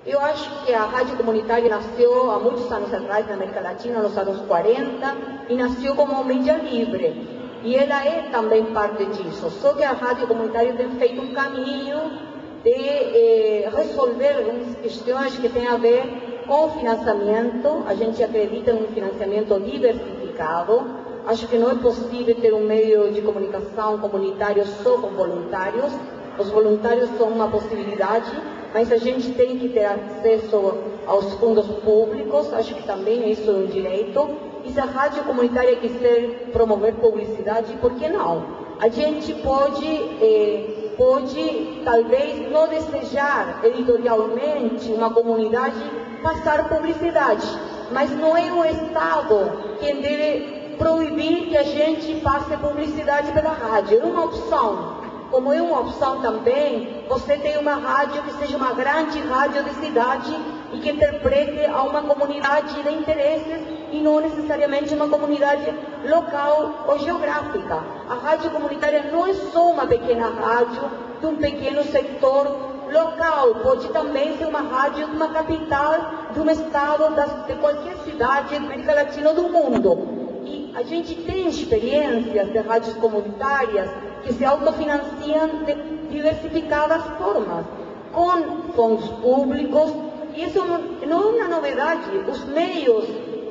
Eu acho que a rádio comunitária nasceu há muitos anos atrás na América Latina, nos anos 40, e nasceu como mídia livre. E ela é também parte disso. Só que a rádio comunitária tem feito um caminho de resolver algumas questões que têm a ver com o financiamento. A gente acredita em um financiamento diversificado. Acho que não é possível ter um meio de comunicação comunitário só com voluntários. Os voluntários são uma possibilidade, mas a gente tem que ter acesso aos fundos públicos. Acho que também isso é um direito. E se a rádio comunitária quiser promover publicidade, por que não? A gente pode talvez não desejar editorialmente uma comunidade passar publicidade, mas não é o Estado quem deve proibir que a gente passe publicidade pela rádio. É uma opção. Como é uma opção também, você tem uma rádio que seja uma grande rádio de cidade e que interprete a uma comunidade de interesses e não necessariamente uma comunidade local ou geográfica. A rádio comunitária não é só uma pequena rádio de um pequeno setor local, pode também ser uma rádio de uma capital, de um estado, de qualquer cidade da América Latina ou do mundo. E a gente tem experiências de rádios comunitárias que se autofinanciam de diversificadas formas, com fundos públicos, e isso não é uma novidade. Os meios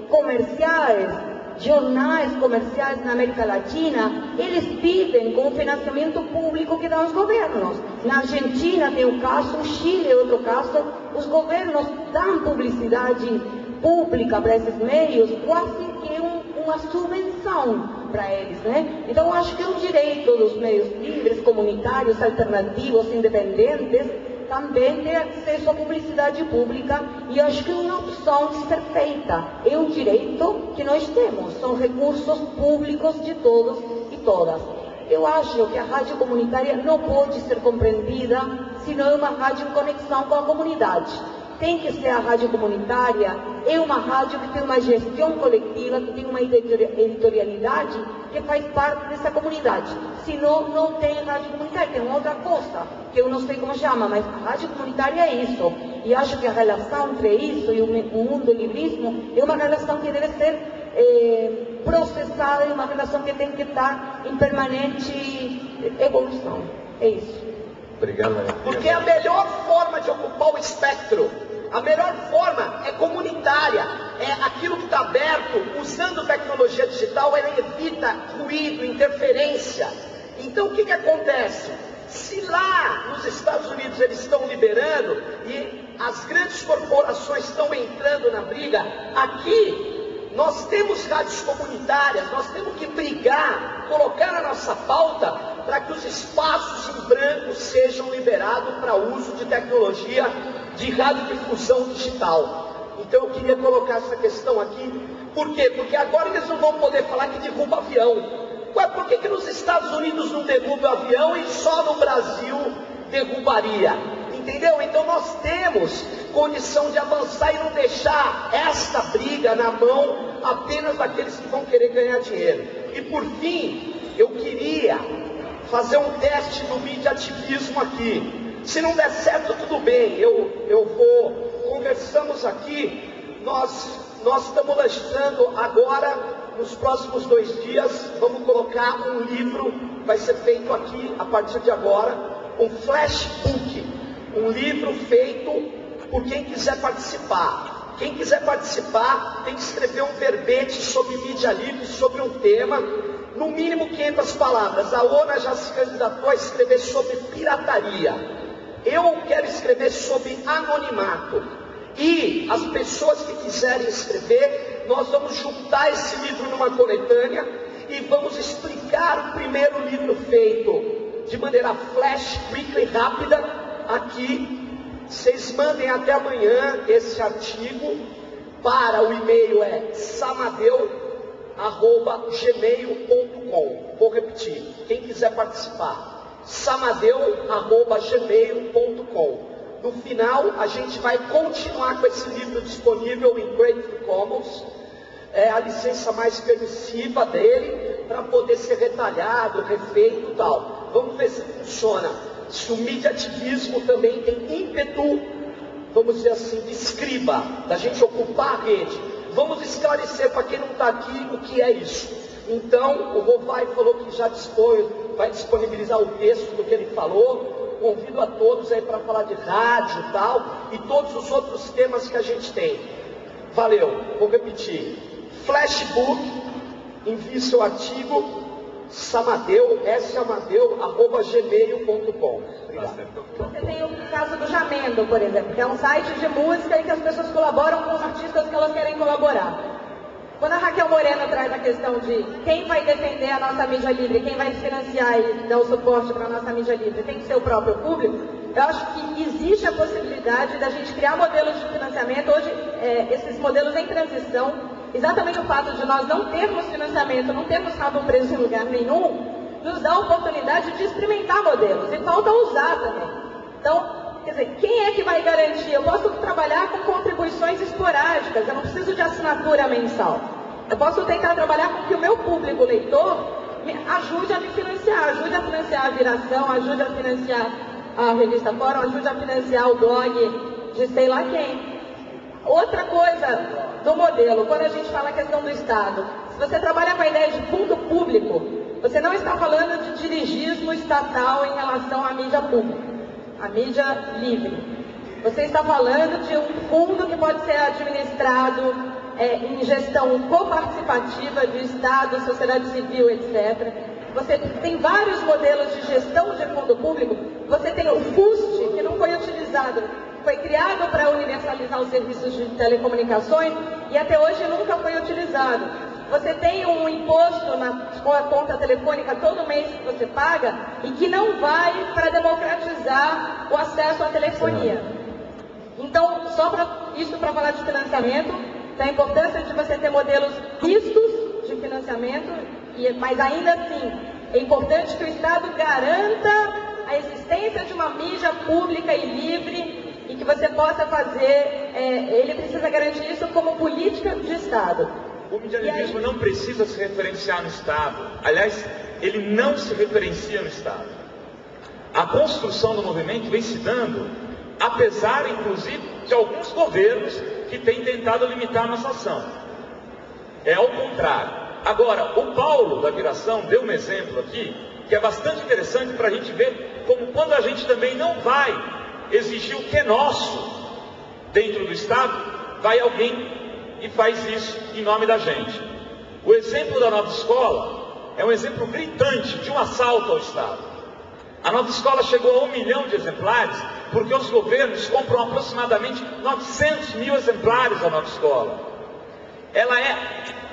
comerciais, jornais comerciais na América Latina, eles vivem com o financiamento público que dão os governos. Na Argentina tem um caso, no Chile é outro caso, os governos dão publicidade pública para esses meios, quase que uma subvenção para eles, né? Então, eu acho que é um direito dos meios livres, comunitários, alternativos, independentes, também ter acesso à publicidade pública, e eu acho que é uma opção de ser feita. É um direito que nós temos, são recursos públicos de todos e todas. Eu acho que a rádio comunitária não pode ser compreendida se não é uma rádio em conexão com a comunidade. Tem que ser a rádio comunitária, é uma rádio que tem uma gestão coletiva, que tem uma editorialidade que faz parte dessa comunidade. Senão, não tem rádio comunitária, tem outra coisa, que eu não sei como chama, mas a rádio comunitária é isso. E acho que a relação entre isso e o mundo livrismo é uma relação que deve ser processada, e uma relação que tem que estar em permanente evolução. É isso. Obrigado, Maria. Porque a melhor forma de ocupar o espectro, a melhor forma é comunitária, é aquilo que está aberto, usando tecnologia digital, ela evita ruído, interferência. Então o que acontece? Se lá nos Estados Unidos eles estão liberando e as grandes corporações estão entrando na briga, aqui nós temos rádios comunitárias, nós temos que brigar, colocar na nossa pauta para que os espaços em branco sejam liberados para uso de tecnologia de radiodifusão digital. Então eu queria colocar essa questão aqui. Por quê? Porque agora eles não vão poder falar que derruba avião. Ué, por que nos Estados Unidos não derruba avião e só no Brasil derrubaria? Entendeu? Então nós temos condição de avançar e não deixar esta briga na mão apenas daqueles que vão querer ganhar dinheiro. E por fim, eu queria fazer um teste do mediativismo aqui. Se não der certo, tudo bem, eu vou, conversamos aqui, nós estamos lançando agora, nos próximos 2 dias, vamos colocar um livro, vai ser feito aqui, a partir de agora, um flashbook, um livro feito por quem quiser participar. Quem quiser participar tem que escrever um verbete sobre mídia livre, sobre um tema, no mínimo 500 palavras. A ONA já se candidatou a escrever sobre pirataria. Eu quero escrever sobre anonimato. E as pessoas que quiserem escrever, nós vamos juntar esse livro numa coletânea e vamos explicar o primeiro livro feito de maneira flash, quick e rápida aqui. Vocês mandem até amanhã esse artigo para o e-mail samadeu@gmail.com. Vou repetir, quem quiser participar, samadeu@gmail.com. No final, a gente vai continuar com esse livro disponível em Creative Commons, a licença mais permissiva dele, para poder ser retalhado, refeito e tal. Vamos ver se funciona. Se o mediativismo também tem ímpeto vamos dizer assim, de escriba, da gente ocupar a rede. Vamos esclarecer para quem não está aqui o que é isso. Então, o Rovai falou que já vai disponibilizar o texto do que ele falou. Convido a todos aí para falar de rádio e tal, e todos os outros temas que a gente tem. Valeu, vou repetir. Flashbook, envie seu artigo, samadeu@gmail.com. Você tem o caso do Jamendo, por exemplo, que é um site de música em que as pessoas colaboram com os artistas que elas querem colaborar. Quando a Raquel Moreno traz a questão de quem vai defender a nossa mídia livre, quem vai financiar e dar o suporte para a nossa mídia livre, tem que ser o próprio público, eu acho que existe a possibilidade da gente criar modelos de financiamento, hoje esses modelos em transição, exatamente o fato de nós não termos financiamento, não termos rabo preso em lugar nenhum, nos dá a oportunidade de experimentar modelos, e falta usar também. Então, quer dizer, quem é que vai garantir? Eu posso trabalhar com contribuições esporádicas, eu não preciso de assinatura mensal. Eu posso tentar trabalhar com que o meu público leitor me ajude a me financiar, ajude a financiar a Viração, ajude a financiar a revista Fórum, ajude a financiar o blog de sei lá quem. Outra coisa do modelo, quando a gente fala a questão do Estado, se você trabalha com a ideia de fundo público, você não está falando de dirigismo estatal em relação à mídia pública, à mídia livre. Você está falando de um fundo que pode ser administrado em gestão coparticipativa de Estado, sociedade civil, etc. Você tem vários modelos de gestão de fundo público. Você tem o FUST, que não foi utilizado, foi criado para universalizar os serviços de telecomunicações e até hoje nunca foi utilizado. Você tem um imposto na sua conta telefônica todo mês que você paga e que não vai para democratizar o acesso à telefonia. Então, só isso para falar de financiamento, da importância de você ter modelos mistos de financiamento, mas ainda assim, é importante que o Estado garanta a existência de uma mídia pública e livre e que você possa fazer, ele precisa garantir isso como política de Estado. O medialivrismo não precisa se referenciar no Estado. Aliás, ele não se referencia no Estado. A construção do movimento vem se dando, apesar, inclusive, de alguns governos que têm tentado limitar a nossa ação. É ao contrário. Agora, o Paulo da Viração deu um exemplo aqui, que é bastante interessante para a gente ver como quando a gente também não vai exigir o que é nosso dentro do Estado, vai alguém e faz isso em nome da gente. O exemplo da Nova Escola é um exemplo gritante de um assalto ao Estado. A Nova Escola chegou a 1 milhão de exemplares porque os governos compram aproximadamente 900 mil exemplares da Nova Escola. Ela é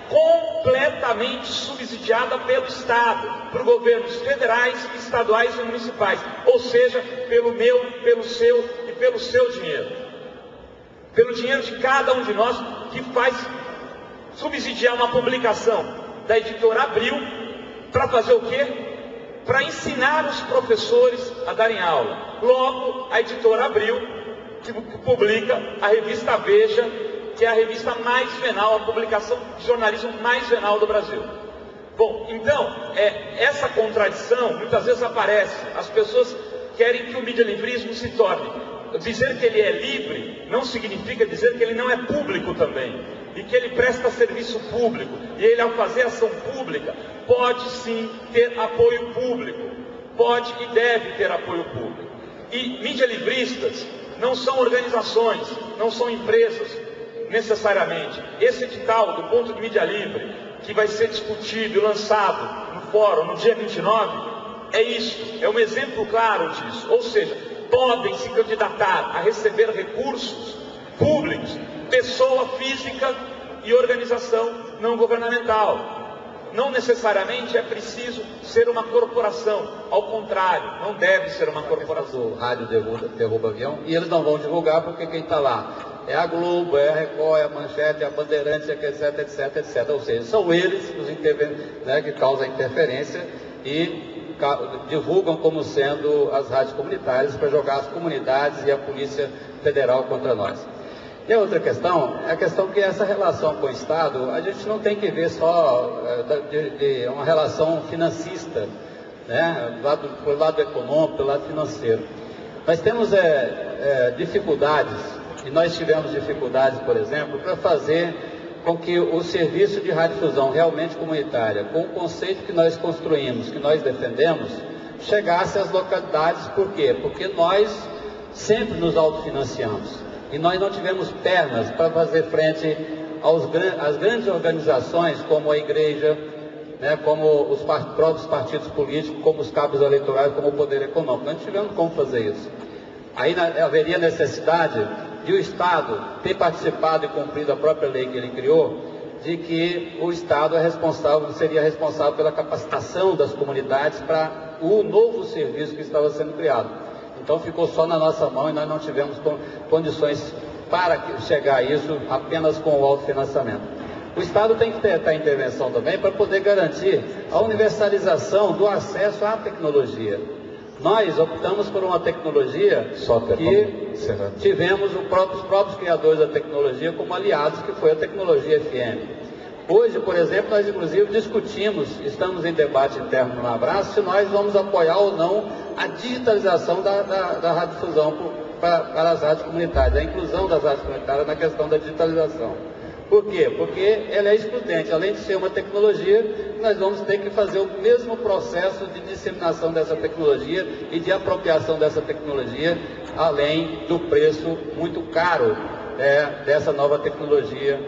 completamente subsidiada pelo Estado, por governos federais, estaduais e municipais, ou seja, pelo meu, pelo seu e pelo seu dinheiro. Pelo dinheiro de cada um de nós, que faz subsidiar uma publicação da editora Abril, para fazer o quê? Para ensinar os professores a darem aula. Logo, a editora Abril, que publica a revista Veja, que é a revista mais venal, a publicação de jornalismo mais venal do Brasil. Bom, então, essa contradição muitas vezes aparece. As pessoas querem que o medialivrismo se torne. Dizer que ele é livre não significa dizer que ele não é público também. E que ele presta serviço público. E ele, ao fazer ação pública, pode sim ter apoio público. Pode e deve ter apoio público. E medialivristas não são organizações, não são empresas, necessariamente. Esse edital do ponto de mídia livre, que vai ser discutido e lançado no fórum no dia 29, é isso, é um exemplo claro disso. Ou seja, podem se candidatar a receber recursos públicos, pessoa física e organização não governamental. Não necessariamente é preciso ser uma corporação, ao contrário, não deve ser uma corporação. O rádio derruba avião, e eles não vão divulgar porque quem está lá é a Globo, é a Record, é a Manchete, é a Bandeirantes, etc, etc, etc. Ou seja, são eles os que causam interferência e divulgam como sendo as rádios comunitárias para jogar as comunidades e a Polícia Federal contra nós. E a outra questão é a questão que essa relação com o Estado, a gente não tem que ver só de uma relação financista, né, pelo lado econômico, pelo lado financeiro. Nós temos dificuldades E nós tivemos dificuldades, por exemplo, para fazer com que o serviço de radiodifusão realmente comunitária, com o conceito que nós construímos, que nós defendemos, chegasse às localidades. Por quê? Porque nós sempre nos autofinanciamos e nós não tivemos pernas para fazer frente às grandes organizações como a igreja, né, como os próprios partidos políticos, como os cabos eleitorais, como o poder econômico. Nós não tivemos como fazer isso. Aí haveria necessidade de o Estado ter participado e cumprido a própria lei que ele criou, de que o Estado seria responsável pela capacitação das comunidades para o novo serviço que estava sendo criado. Então ficou só na nossa mão e nós não tivemos condições para chegar a isso apenas com o autofinanciamento. O Estado tem que ter a intervenção também para poder garantir a universalização do acesso à tecnologia. Nós optamos por uma tecnologia que tivemos os próprios criadores da tecnologia como aliados, que foi a tecnologia FM. Hoje, por exemplo, nós inclusive discutimos, estamos em debate interno no Abraço, se nós vamos apoiar ou não a digitalização da radiodifusão para as rádios comunitárias, a inclusão das rádios comunitárias na questão da digitalização. Por quê? Porque ela é excludente. Além de ser uma tecnologia, nós vamos ter que fazer o mesmo processo de disseminação dessa tecnologia e de apropriação dessa tecnologia, além do preço muito caro dessa nova tecnologia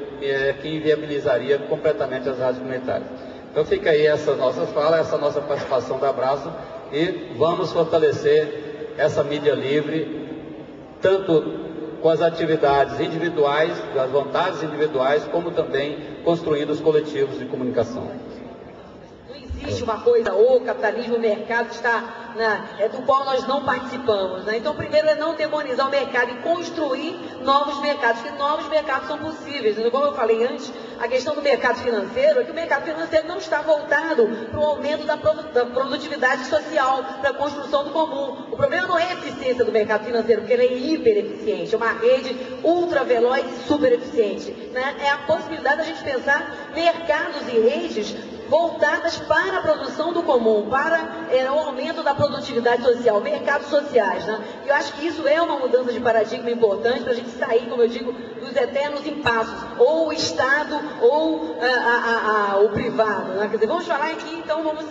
que inviabilizaria completamente as rádios comunitárias. Então fica aí essas nossas falas, essa nossa participação do Abraço, e vamos fortalecer essa mídia livre, tanto com as atividades individuais, as vontades individuais, como também construindo os coletivos de comunicação. Não existe uma coisa, ou o capitalismo, o mercado está do qual nós não participamos, né? Então, primeiro é não demonizar o mercado e construir novos mercados, que novos mercados são possíveis. Como eu falei antes, a questão do mercado financeiro é que o mercado financeiro não está voltado para o aumento da produtividade social, para a construção do comum. O problema não é a eficiência do mercado financeiro, porque ele é hiper eficiente, é uma rede ultra veloz e super eficiente, né? É a possibilidade da gente pensar mercados e redes voltadas para a produção do comum, para o aumento da produtividade social, mercados sociais, né? E eu acho que isso é uma mudança de paradigma importante para a gente sair, como eu digo, dos eternos impassos, ou o Estado ou o privado, né? Quer dizer, vamos falar aqui, então vamos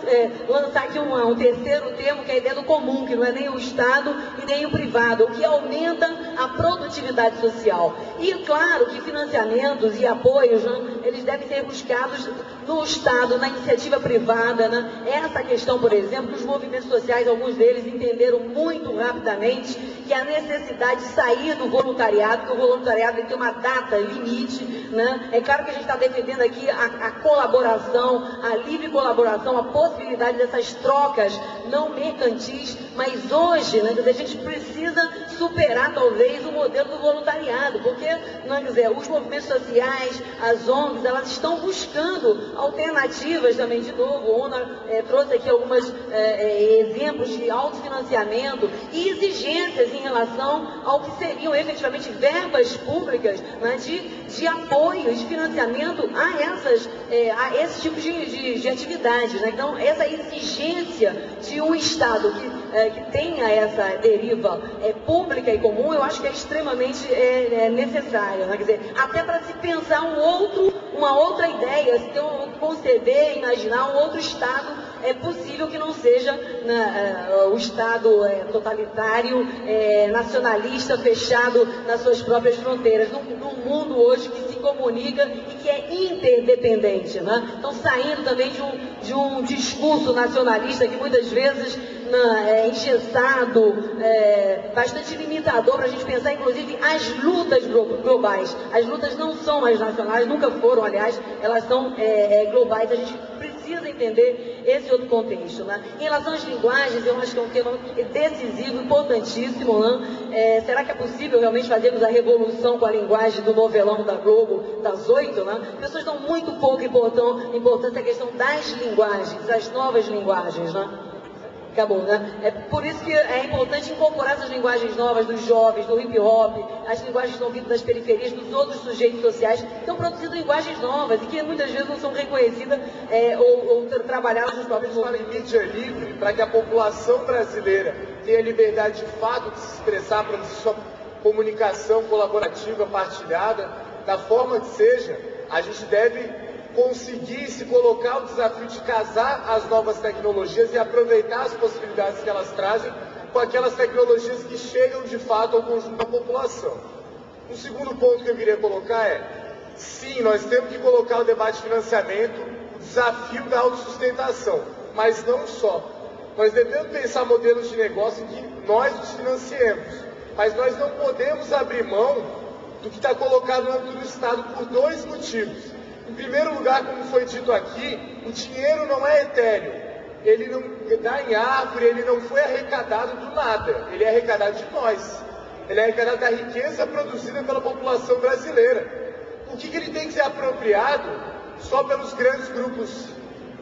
lançar aqui um terceiro termo, que é a ideia do comum, que não é nem o Estado e nem o privado, o que aumenta a produtividade social. E claro que financiamentos e apoios, né, eles devem ser buscados no Estado, na iniciativa privada, né? Essa questão, por exemplo, dos movimentos sociais, alguns deles entenderam muito rapidamente que a necessidade de sair do voluntariado, que o voluntariado tem que ter uma data limite, né? É claro que a gente está defendendo aqui a colaboração, a livre colaboração, a possibilidade dessas trocas não mercantis, mas hoje, né, a gente precisa superar talvez o modelo do voluntariado, porque, quer dizer, os movimentos sociais, as ONGs, elas estão buscando alternativas também, de novo. O ONA trouxe aqui alguns exemplos de autofinanciamento e exigências em relação ao que seriam efetivamente verbas públicas, né, de apoio, de financiamento a esse tipo de atividade, né? Então, essa exigência de um Estado que tenha essa deriva pública e comum, eu acho que é extremamente necessária, né? Quer dizer, até para se pensar uma outra ideia, se conceber, imaginar um outro Estado possível que não seja o Estado totalitário, nacionalista, fechado nas suas próprias fronteiras, num mundo hoje que se comunica e que é interdependente, né? Então, saindo também de um discurso nacionalista que muitas vezes é engessado, bastante limitador para a gente pensar, inclusive, as lutas globais. As lutas não são mais nacionais, nunca foram, aliás, elas são globais. A gente precisa entender esse outro contexto, né? Em relação às linguagens, eu acho que é um tema decisivo, importantíssimo, né? Será que é possível realmente fazermos a revolução com a linguagem do novelão da Globo, das 8, né? As pessoas dão muito pouco importância à questão das linguagens, das novas linguagens, né? Acabou, né? É por isso que é importante incorporar essas linguagens novas dos jovens, do hip hop, as linguagens que estão vindo das periferias, dos outros sujeitos sociais, que estão produzindo linguagens novas e que muitas vezes não são reconhecidas ou trabalhadas nos próprios movimentos. Em mídia livre, para que a população brasileira tenha liberdade de fato de se expressar, para comunicação colaborativa, partilhada, da forma que seja, a gente deve conseguir se colocar o desafio de casar as novas tecnologias e aproveitar as possibilidades que elas trazem com aquelas tecnologias que chegam de fato ao conjunto da população. Um segundo ponto que eu queria colocar é, sim, nós temos que colocar o debate de financiamento, o desafio da autossustentação, mas não só. Nós devemos pensar modelos de negócio em que nós os financiemos, mas nós não podemos abrir mão do que está colocado no âmbito do Estado por dois motivos. Em primeiro lugar, como foi dito aqui, o dinheiro não é etéreo, ele não dá em árvore, ele não foi arrecadado do nada, ele é arrecadado de nós, ele é arrecadado da riqueza produzida pela população brasileira. Por que ele tem que ser apropriado só pelos grandes grupos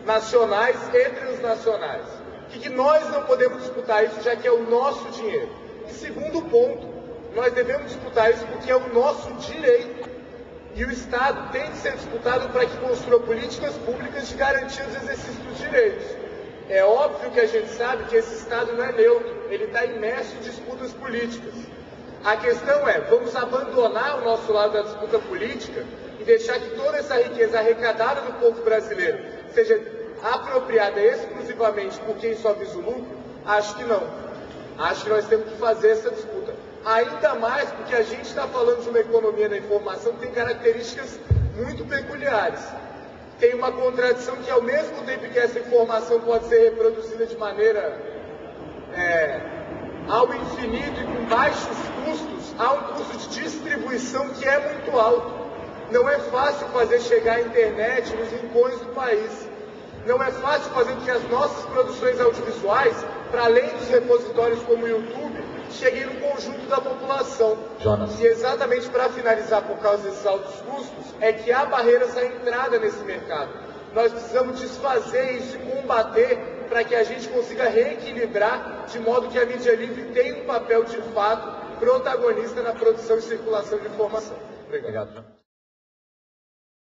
nacionais e transnacionais? Por que nós não podemos disputar isso, já que é o nosso dinheiro? E segundo ponto, nós devemos disputar isso porque é o nosso direito. E o Estado tem que ser disputado para que construa políticas públicas de garantia do exercício dos direitos. É óbvio que a gente sabe que esse Estado não é neutro, ele está imerso em disputas políticas. A questão é, vamos abandonar o nosso lado da disputa política e deixar que toda essa riqueza arrecadada do povo brasileiro seja apropriada exclusivamente por quem só visa o lucro? Acho que não. Acho que nós temos que fazer essa disputa. Ainda mais porque a gente está falando de uma economia da informação que tem características muito peculiares. Tem uma contradição que, ao mesmo tempo que essa informação pode ser reproduzida de maneira ao infinito e com baixos custos, há um custo de distribuição que é muito alto. Não é fácil fazer chegar a internet nos rincões do país. Não é fácil fazer com que as nossas produções audiovisuais, para além dos repositórios como o YouTube, cheguem no conjunto da população. Jonas. E exatamente para finalizar, por causa desses altos custos, é que há barreiras à entrada nesse mercado. Nós precisamos desfazer isso e combater para que a gente consiga reequilibrar de modo que a mídia livre tenha um papel de fato protagonista na produção e circulação de informação. Obrigado, Jonas.